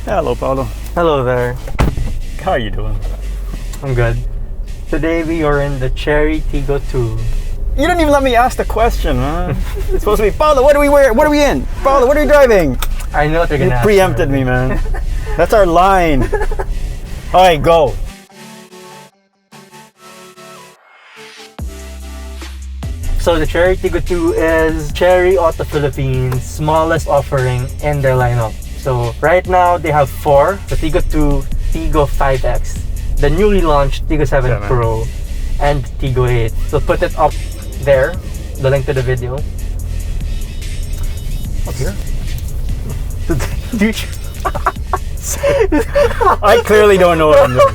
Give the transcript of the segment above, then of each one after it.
Hello, Paulo. Hello there. How are you doing? I'm good. Today we are in the Chery Tiggo 2. You didn't even let me ask the question, man. It's supposed to be, Paulo, what do we wear? What are we in? Paulo, what are we driving? I know what you're You gonna ask preempted me, man. That's our line. All right, go. So the Chery Tiggo 2 is Chery Auto Philippines' smallest offering in their lineup. So right now they have 4, the Tiggo 2, Tiggo 5X, the newly launched Tiggo 7 Yeah, man. Pro, and Tiggo 8. So put it up there, the link to the video. Up here? Dude, I clearly don't know what I'm doing.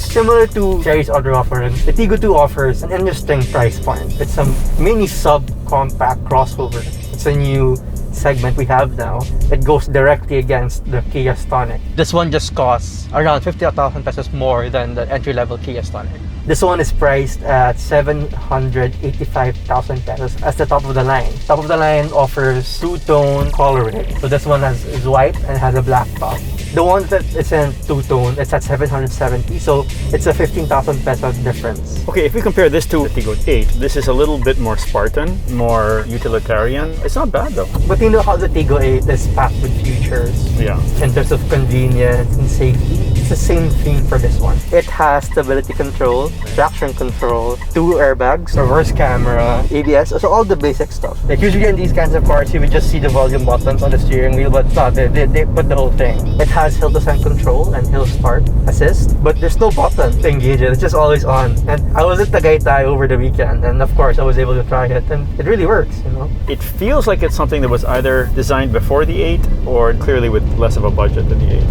similar to Chery's other offering, the Tiggo 2 offers an interesting price point. It's a mini sub-compact crossover. It's a new segment we have now. It goes directly against the Kia Stonic. This one just costs around 50,000 pesos more than the entry-level Kia Stonic. This one is priced at 785,000 pesos as the top of the line. Top of the line offers two-tone coloring. So this one is white and has a black top. The one that isn't two-tone, it's at 770, so it's a 15,000 peso difference. Okay, if we compare this to the Tiggo 8, this is a little bit more Spartan, more utilitarian. It's not bad though. But you know how the Tiggo 8 is packed with features Yeah. in terms of convenience and safety? It's the same thing for this one. It has stability control, traction control, 2 airbags, reverse camera, ABS, so all the basic stuff. Like usually in these kinds of cars, you would just see the volume buttons on the steering wheel, but it's not. They put the whole thing. It has hill descent control and hill start assist, but there's no button to engage it. It's just always on. And I was at Tagaytay over the weekend, and of course I was able to try it, and it really works, you know? It feels like it's something that was either designed before the 8 or clearly with less of a budget than the 8.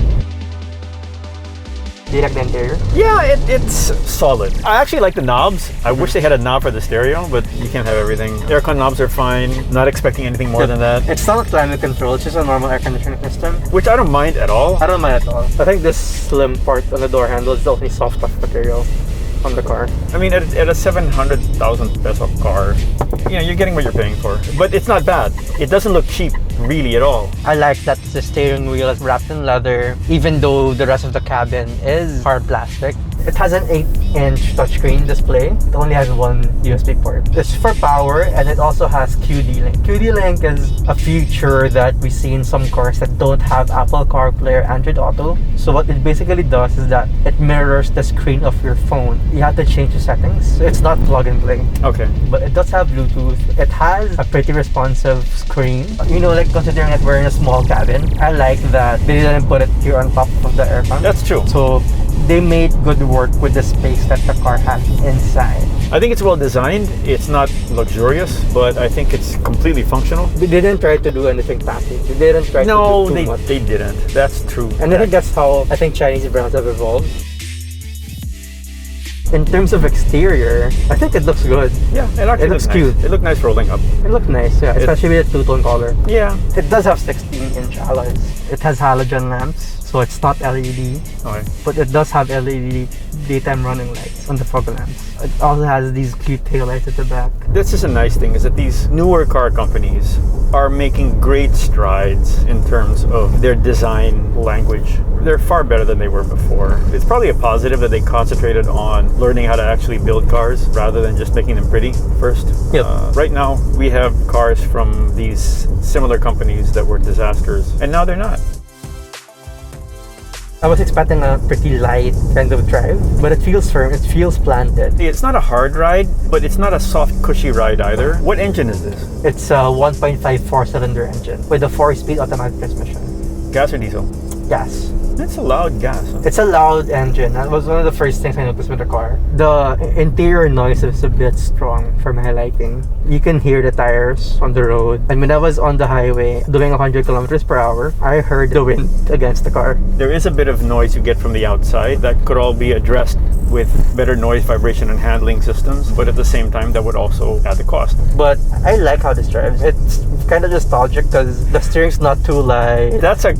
Do you like the interior? Yeah, it's solid. I actually like the knobs. I wish they had a knob for the stereo, but you can't have everything. Aircon knobs are fine. Not expecting anything more than that. It's not a climate control, it's just a normal air conditioning system. Which I don't mind at all. I don't mind at all. I think this slim part on the door handle is the only soft touch material on the car. I mean, at a 700,000 peso car, you know, you're getting what you're paying for. But it's not bad. It doesn't look cheap, really, at all. I like that the steering wheel is wrapped in leather, even though the rest of the cabin is hard plastic. It has an 8-inch touchscreen display. It only has one USB port. It's for power, and it also has QD-Link. QD-Link is a feature that we see in some cars that don't have Apple CarPlay or Android Auto. So what it basically does is that it mirrors the screen of your phone. You have to change the settings. So it's not plug and play. Okay. But it does have Bluetooth. It has a pretty responsive screen. You know, like considering that we're in a small cabin, I like that they didn't put it here on top of the aircon. That's true. So they made good work with the space that the car has inside. I think it's well designed. It's not luxurious, but I think it's completely functional. They didn't try to do anything tacky. They didn't try to do too much. They didn't. That's true. And I think that's how I think Chinese brands have evolved. In terms of exterior, I think it looks good. Yeah, it actually looks looks cute. Nice. It looked nice rolling up. It looked nice, yeah, especially with the two-tone color. Yeah. It does have 16-inch alloys. It has halogen lamps, so it's not LED. Okay. But it does have LED daytime running lights on the fog lamps. It also has these cute taillights at the back. This is a nice thing, is that these newer car companies are making great strides in terms of their design language. They're far better than they were before. It's probably a positive that they concentrated on learning how to actually build cars rather than just making them pretty first. Yep. Right now, we have cars from these similar companies that were disasters, and now they're not. I was expecting a pretty light kind of drive, but it feels firm, it feels planted. It's not a hard ride, but it's not a soft, cushy ride either. What engine is this? It's a 1.5 4-cylinder engine with a 4-speed automatic transmission. Gas or diesel? Gas. It's a loud gas. Huh? It's a loud engine. That was one of the first things I noticed with the car. The interior noise is a bit strong for my liking. You can hear the tires on the road. And when I was on the highway doing 100 kilometers per hour, I heard the wind against the car. There is a bit of noise you get from the outside that could all be addressed with better noise, vibration, and handling systems. But at the same time, that would also add the cost. But I like how this drives. It's kind of nostalgic because the steering's not too light. That's a,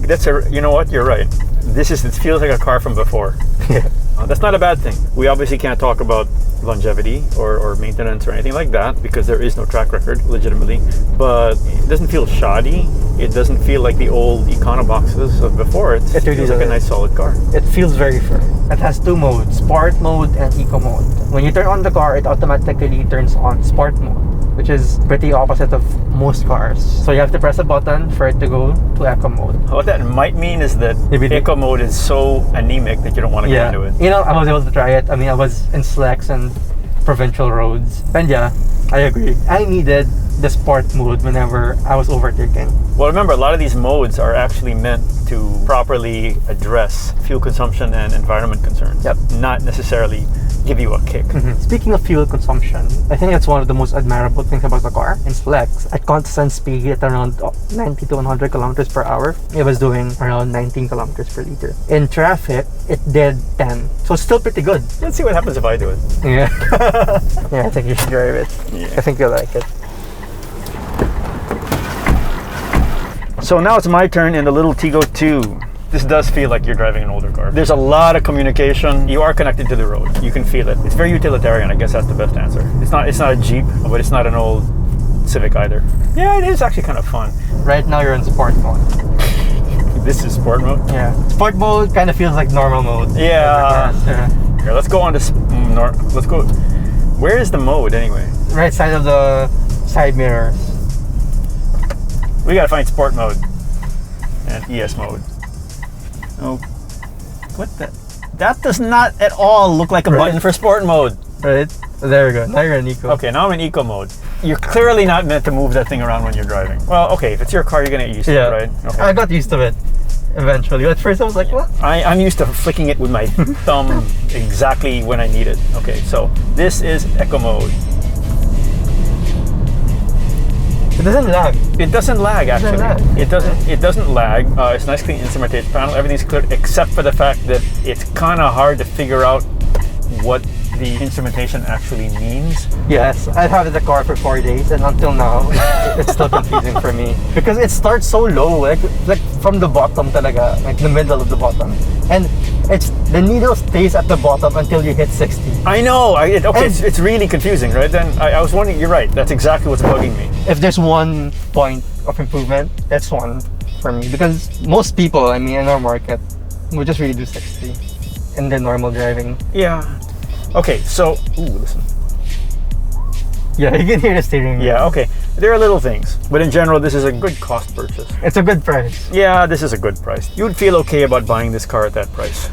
you know what? You're right. It feels like a car from before. Yeah. That's not a bad thing. We obviously can't talk about longevity or maintenance or anything like that because there is no track record, legitimately. But it doesn't feel shoddy. It doesn't feel like the old Econoboxes of before. It really feels like a nice solid car. It feels very firm. It has two modes, Sport mode and Eco mode. When you turn on the car, it automatically turns on Sport mode, which is pretty opposite of most cars. So you have to press a button for it to go to Eco mode. What that might mean is that Eco mode is so anemic that you don't want to get into it. You know, I was able to try it. I mean, I was in Slex and provincial roads. And yeah, I agree. I needed the Sport mode whenever I was overtaking. Well, remember, a lot of these modes are actually meant to properly address fuel consumption and environment concerns. Yep. Not necessarily give you a kick. Speaking of fuel consumption, I think that's one of the most admirable things about the car. In Flex, at constant speed at around 90 to 100 kilometers per hour, it was doing around 19 kilometers per liter. In traffic, it did 10. So it's still pretty good. Let's see what happens if I do it. Yeah. Yeah, I think you should drive it. Yeah. I think you'll like it. So now it's my turn in the little Tiggo 2. This does feel like you're driving an older car. There's a lot of communication. You are connected to the road. You can feel it. It's very utilitarian. I guess that's the best answer. It's not a Jeep, but it's not an old Civic either. Yeah, it is actually kind of fun. Right now you're in Sport mode. This is Sport mode? Yeah. Sport mode kind of feels like normal mode. Yeah. Here, let's go on to let's go. Where is the mode anyway? Right side of the side mirrors. We gotta find Sport mode and ES mode. Oh, what the? That does not at all look like a button for Sport mode. Right? There we go. Now you're in Eco. Okay, now I'm in Eco mode. You're clearly not meant to move that thing around when you're driving. Well, okay, if it's your car, you're gonna get used to it, right? Okay. I got used to it eventually. At first I was like, what? I'm used to flicking it with my thumb exactly when I need it. Okay, so this is Eco mode. It doesn't lag. It doesn't lag, actually. It doesn't lag. It's a nice clean instrumentation panel. Everything's clear except for the fact that it's kind of hard to figure out what the instrumentation actually means. Yes, I've had the car for 4 days and until now, it's still confusing for me. Because it starts so low, like from the bottom talaga, like the middle of the bottom. And the needle stays at the bottom until you hit 60. I know, it's really confusing, right? Then I was wondering, you're right, that's exactly what's bugging me. If there's one point of improvement, that's one for me. Because most people, I mean, in our market, would just really do 60 in their normal driving. Yeah. Okay, so, listen. Yeah, you can hear the steering wheel. Yeah, okay. There are little things, but in general, this is a good cost purchase. It's a good price. Yeah, this is a good price. You would feel okay about buying this car at that price.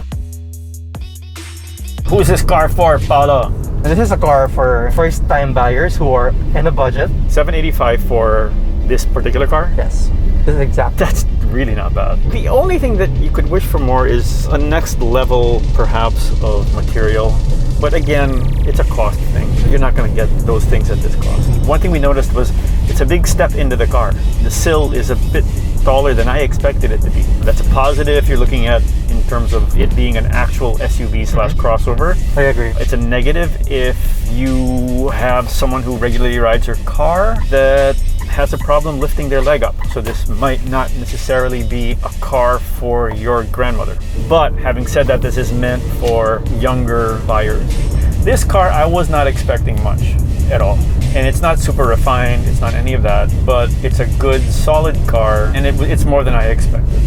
Who's this car for, Paolo? This is a car for first-time buyers who are in a budget. $785 for this particular car? Yes, this is exact. That's really not bad. The only thing that you could wish for more is a next level, perhaps, of material. But again, it's a cost thing. You're not going to get those things at this cost. One thing we noticed was it's a big step into the car. The sill is a bit taller than I expected it to be. That's a positive if you're looking at in terms of it being an actual SUV slash crossover. I agree. It's a negative if you have someone who regularly rides your car that has a problem lifting their leg up. So this might not necessarily be a car for your grandmother. But having said that, this is meant for younger buyers. This car, I was not expecting much at all. And it's not super refined, it's not any of that, but it's a good, solid car, and it's more than I expected.